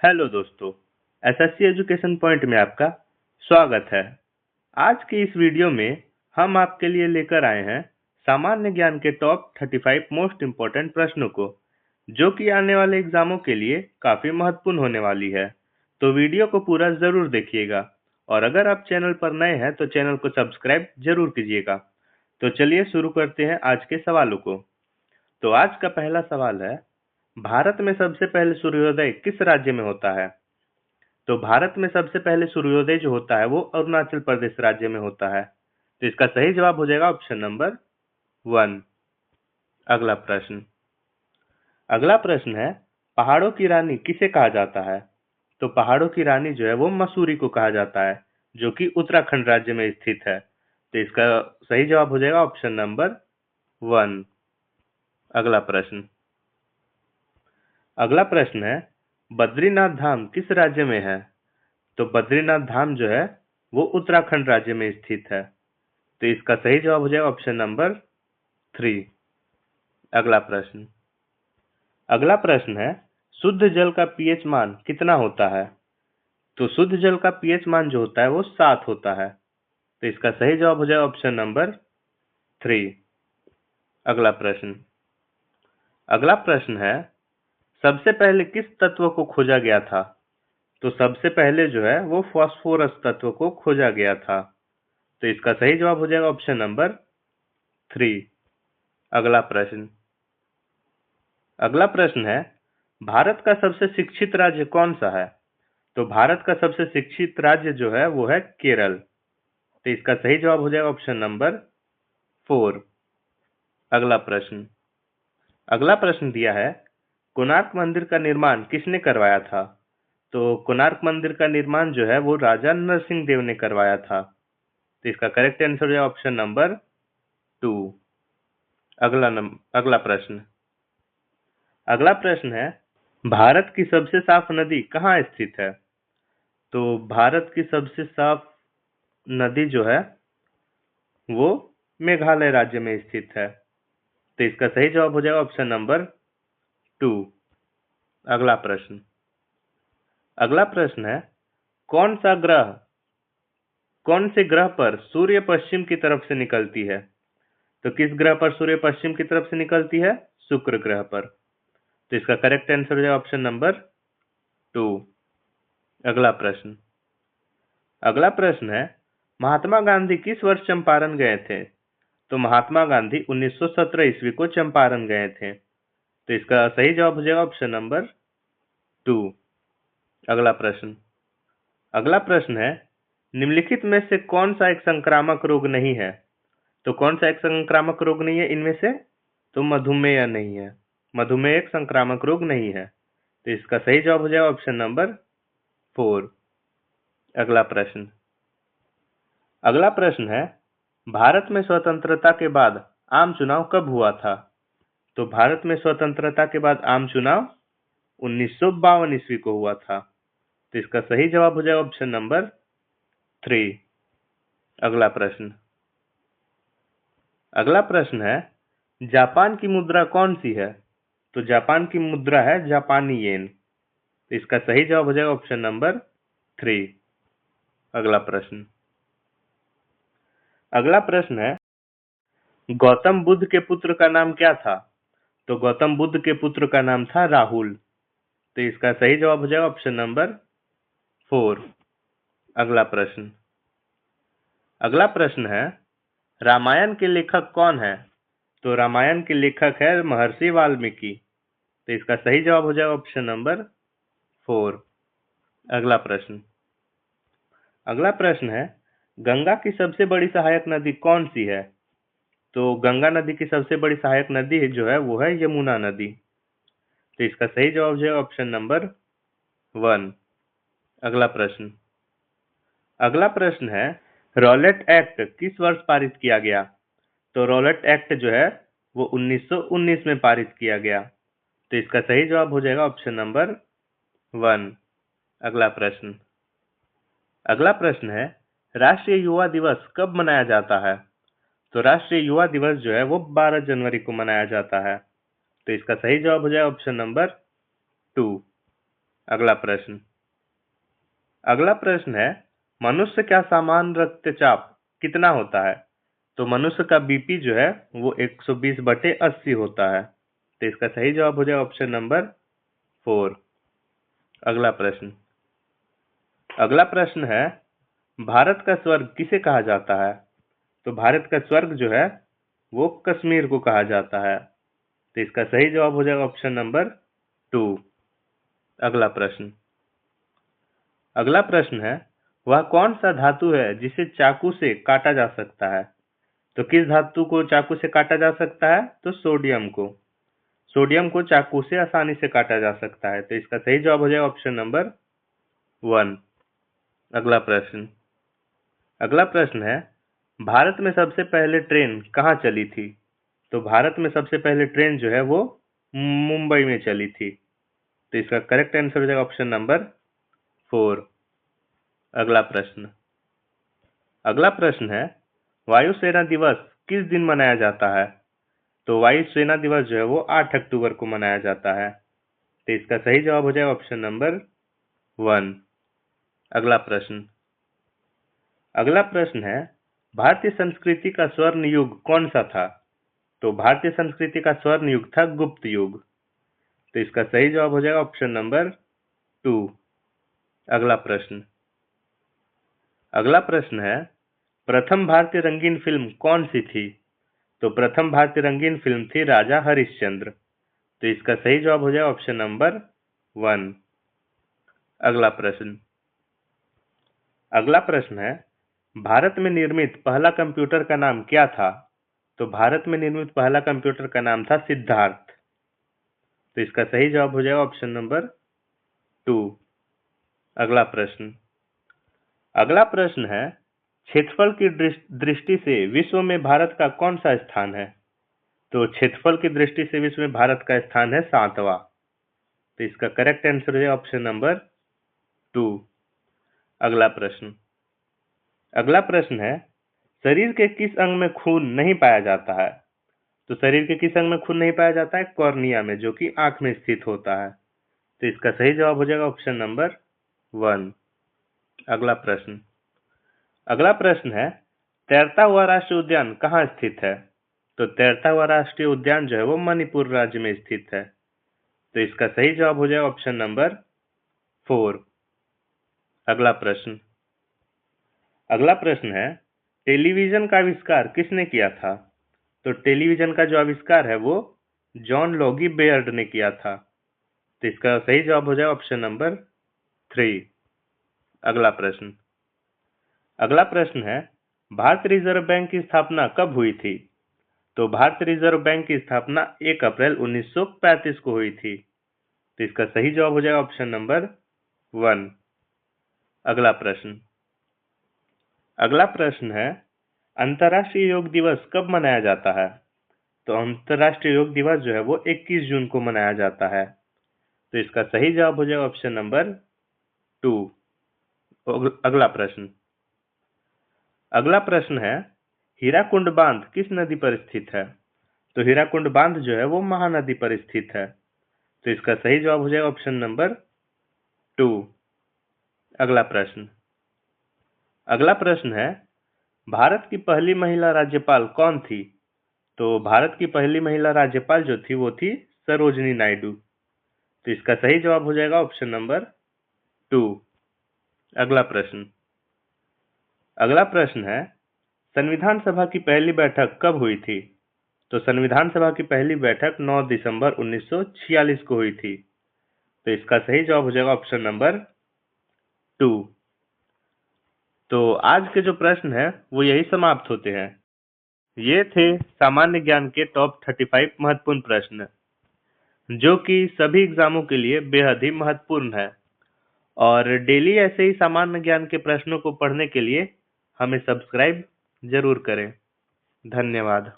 Hello दोस्तों, SSC education point में आपका स्वागत है। आज की इस वीडियो में हम आपके लिए लेकर आए हैं सामान्य ज्ञान के टॉप 35 मोस्ट इम्पोर्टेंट प्रश्नों को, जो कि आने वाले एग्जामों के लिए काफी महत्वपूर्ण होने वाली है। तो वीडियो को पूरा जरूर देखिएगा और अगर आप चैनल पर नए हैं तो चैनल को सब्सक्राइब जरूर कीजिएगा। तो चलिए शुरू करते हैं आज के सवालों को। तो आज का पहला सवाल है, भारत में सबसे पहले सूर्योदय किस राज्य में होता है? तो भारत में सबसे पहले सूर्योदय जो होता है वो अरुणाचल प्रदेश राज्य में होता है। तो इसका सही जवाब हो जाएगा ऑप्शन नंबर 1। अगला प्रश्न अगला प्रश्न है, पहाड़ों की रानी किसे कहा जाता है? तो पहाड़ों की रानी जो है वो मसूरी को कहा जाता है, जो कि उत्तराखंड राज्य में स्थित है। तो इसका सही जवाब हो जाएगा ऑप्शन नंबर 1। अगला प्रश्न अगला प्रश्न है, बद्रीनाथ धाम किस राज्य में है? तो बद्रीनाथ धाम जो है वो उत्तराखंड राज्य में स्थित है। तो इसका सही जवाब हो जाएगा ऑप्शन नंबर 3। अगला प्रश्न है, शुद्ध जल का पीएच मान कितना होता है? तो शुद्ध जल का पीएच मान जो होता है वो 7 होता है। तो इसका सही जवाब हो जाएगा ऑप्शन नंबर 3। अगला प्रश्न है, सबसे पहले किस तत्व को खोजा गया था? तो सबसे पहले जो है वो फास्फोरस तत्व को खोजा गया था। तो इसका सही जवाब हो जाएगा ऑप्शन नंबर 3। अगला प्रश्न है, भारत का सबसे शिक्षित राज्य कौन सा है? तो भारत का सबसे शिक्षित राज्य जो है वो है केरल। तो इसका सही जवाब हो जाएगा ऑप्शन नंबर 4। अगला प्रश्न दिया है, कोणार्क मंदिर का निर्माण किसने करवाया था? तो कोणार्क मंदिर का निर्माण जो है वो राजा नरसिंह देव ने करवाया था। तो इसका करेक्ट आंसर है ऑप्शन नंबर 2। अगला प्रश्न है, भारत की सबसे साफ नदी कहाँ स्थित है? तो भारत की सबसे साफ नदी जो है वो मेघालय राज्य में स्थित है। तो इसका सही जवाब हो जाएगा ऑप्शन नंबर 2। अगला प्रश्न है, कौन से ग्रह पर सूर्य पश्चिम की तरफ से निकलती है? तो किस ग्रह पर सूर्य पश्चिम की तरफ से निकलती है? शुक्र ग्रह पर। तो इसका करेक्ट आंसर हो जाएगा ऑप्शन नंबर 2। अगला प्रश्न है, महात्मा गांधी किस वर्ष चंपारण गए थे? तो महात्मा गांधी 1917 ईस्वी को चंपारण गए थे। तो इसका सही जवाब हो जाएगा ऑप्शन नंबर 2। अगला प्रश्न है, निम्नलिखित में से कौन सा एक संक्रामक रोग नहीं है? तो कौन सा एक संक्रामक रोग नहीं है इनमें से? तो मधुमेह नहीं है। मधुमेह एक संक्रामक रोग नहीं है। तो इसका सही जवाब हो जाएगा ऑप्शन नंबर 4। अगला प्रश्न है, भारत में स्वतंत्रता के बाद आम चुनाव कब हुआ था? तो भारत में स्वतंत्रता के बाद आम चुनाव 1952 ईस्वी को हुआ था। तो इसका सही जवाब हो जाएगा ऑप्शन नंबर 3। अगला प्रश्न है, जापान की मुद्रा कौन सी है? तो जापान की मुद्रा है जापानी येन। तो इसका सही जवाब हो जाएगा ऑप्शन नंबर 3। अगला प्रश्न है, गौतम बुद्ध के पुत्र का नाम क्या था? तो गौतम बुद्ध के पुत्र का नाम था राहुल। तो इसका सही जवाब हो जाएगा ऑप्शन नंबर 4। अगला प्रश्न है, रामायण के लेखक कौन है? तो रामायण के लेखक है महर्षि वाल्मीकि। तो इसका सही जवाब हो जाएगा ऑप्शन नंबर 4। अगला प्रश्न है, गंगा की सबसे बड़ी सहायक नदी कौन सी है? तो गंगा नदी की सबसे बड़ी सहायक नदी जो है वो है यमुना नदी। तो इसका सही जवाब जो है ऑप्शन नंबर 1। अगला प्रश्न है, रॉलेट एक्ट किस वर्ष पारित किया गया? तो रॉलेट एक्ट जो है वो 1919 में पारित किया गया। तो इसका सही जवाब हो जाएगा ऑप्शन नंबर 1। अगला प्रश्न है, राष्ट्रीय युवा दिवस कब मनाया जाता है? तो राष्ट्रीय युवा दिवस जो है वो 12 जनवरी को मनाया जाता है। तो इसका सही जवाब हो जाएगा ऑप्शन नंबर 2। अगला प्रश्न है, मनुष्य का सामान्य रक्तचाप कितना होता है? तो मनुष्य का बीपी जो है वो 120/80 होता है। तो इसका सही जवाब हो जाएगा ऑप्शन नंबर 4। अगला प्रश्न है, भारत का स्वर्ग किसे कहा जाता है? तो भारत का स्वर्ग जो है वो कश्मीर को कहा जाता है। तो इसका सही जवाब हो जाएगा ऑप्शन नंबर 2। अगला प्रश्न है, वह कौन सा धातु है जिसे चाकू से काटा जा सकता है? तो किस धातु को चाकू से काटा जा सकता है? तो सोडियम को चाकू से आसानी से काटा जा सकता है। तो इसका सही जवाब हो जाएगा ऑप्शन नंबर 1। अगला प्रश्न है, भारत में सबसे पहले ट्रेन कहाँ चली थी? तो भारत में सबसे पहले ट्रेन जो है वो मुंबई में चली थी। तो इसका करेक्ट आंसर हो जाएगा ऑप्शन नंबर 4। अगला प्रश्न है, वायुसेना दिवस किस दिन मनाया जाता है? तो वायुसेना दिवस जो है वो 8 अक्टूबर को मनाया जाता है। तो इसका सही जवाब हो जाएगा ऑप्शन नंबर 1। अगला प्रश्न है, भारतीय संस्कृति का स्वर्ण युग कौन सा था? तो भारतीय संस्कृति का स्वर्ण युग था गुप्त युग। तो इसका सही जवाब हो जाएगा ऑप्शन नंबर 2। अगला प्रश्न है, प्रथम भारतीय रंगीन फिल्म कौन सी थी? तो प्रथम भारतीय रंगीन फिल्म थी राजा हरिश्चंद्र। तो इसका सही जवाब हो जाएगा ऑप्शन नंबर 1। अगला प्रश्न है, भारत में निर्मित पहला कंप्यूटर का नाम क्या था? तो भारत में निर्मित पहला कंप्यूटर का नाम था सिद्धार्थ। तो इसका सही जवाब हो जाएगा ऑप्शन नंबर 2। अगला प्रश्न है, क्षेत्रफल की दृष्टि से विश्व में भारत का कौन सा स्थान है? तो क्षेत्रफल की दृष्टि से विश्व में भारत का स्थान है 7वां। तो इसका करेक्ट आंसर है ऑप्शन नंबर 2। अगला प्रश्न है, शरीर के किस अंग में खून नहीं पाया जाता है? तो शरीर के किस अंग में खून नहीं पाया जाता है? कॉर्निया में, जो कि आंख में स्थित होता है। तो इसका सही जवाब हो जाएगा ऑप्शन नंबर 1। अगला प्रश्न है, तैरता हुआ राष्ट्रीय उद्यान कहाँ स्थित है? तो तैरता हुआ राष्ट्रीय उद्यान जो है वो मणिपुर राज्य में स्थित है। तो इसका सही जवाब हो जाएगा ऑप्शन नंबर 4। अगला प्रश्न है, टेलीविजन का आविष्कार किसने किया था? तो टेलीविजन का जो आविष्कार है वो जॉन लॉगी बेयर्ड ने किया था। तो इसका सही जवाब हो जाएगा ऑप्शन नंबर 3। अगला प्रश्न है, भारतीय रिजर्व बैंक की स्थापना कब हुई थी? तो भारतीय रिजर्व बैंक की स्थापना 1 अप्रैल 1935 को हुई थी। तो इसका सही जवाब हो जाएगा ऑप्शन नंबर 1। अगला प्रश्न है, अंतर्राष्ट्रीय योग दिवस कब मनाया जाता है? तो अंतर्राष्ट्रीय योग दिवस जो है वो 21 जून को मनाया जाता है। तो इसका सही जवाब हो जाएगा ऑप्शन नंबर 2। अगला प्रश्न है, हीराकुंड बांध किस नदी पर स्थित है? तो हीराकुंड बांध जो है वो महानदी पर स्थित है। तो इसका सही जवाब हो जाएगा ऑप्शन नंबर 2। अगला प्रश्न है, भारत की पहली महिला राज्यपाल कौन थी? तो भारत की पहली महिला राज्यपाल जो थी वो थी सरोजनी नायडू। तो इसका सही जवाब हो जाएगा ऑप्शन नंबर 2। अगला प्रश्न है, संविधान सभा की पहली बैठक कब हुई थी? तो संविधान सभा की पहली बैठक 9 दिसंबर 1946 को हुई थी। तो इसका सही जवाब हो जाएगा ऑप्शन नंबर 2। तो आज के जो प्रश्न है वो यही समाप्त होते हैं। ये थे सामान्य ज्ञान के टॉप 35 महत्वपूर्ण प्रश्न, जो कि सभी एग्जामों के लिए बेहद ही महत्वपूर्ण है। और डेली ऐसे ही सामान्य ज्ञान के प्रश्नों को पढ़ने के लिए हमें सब्सक्राइब जरूर करें। धन्यवाद।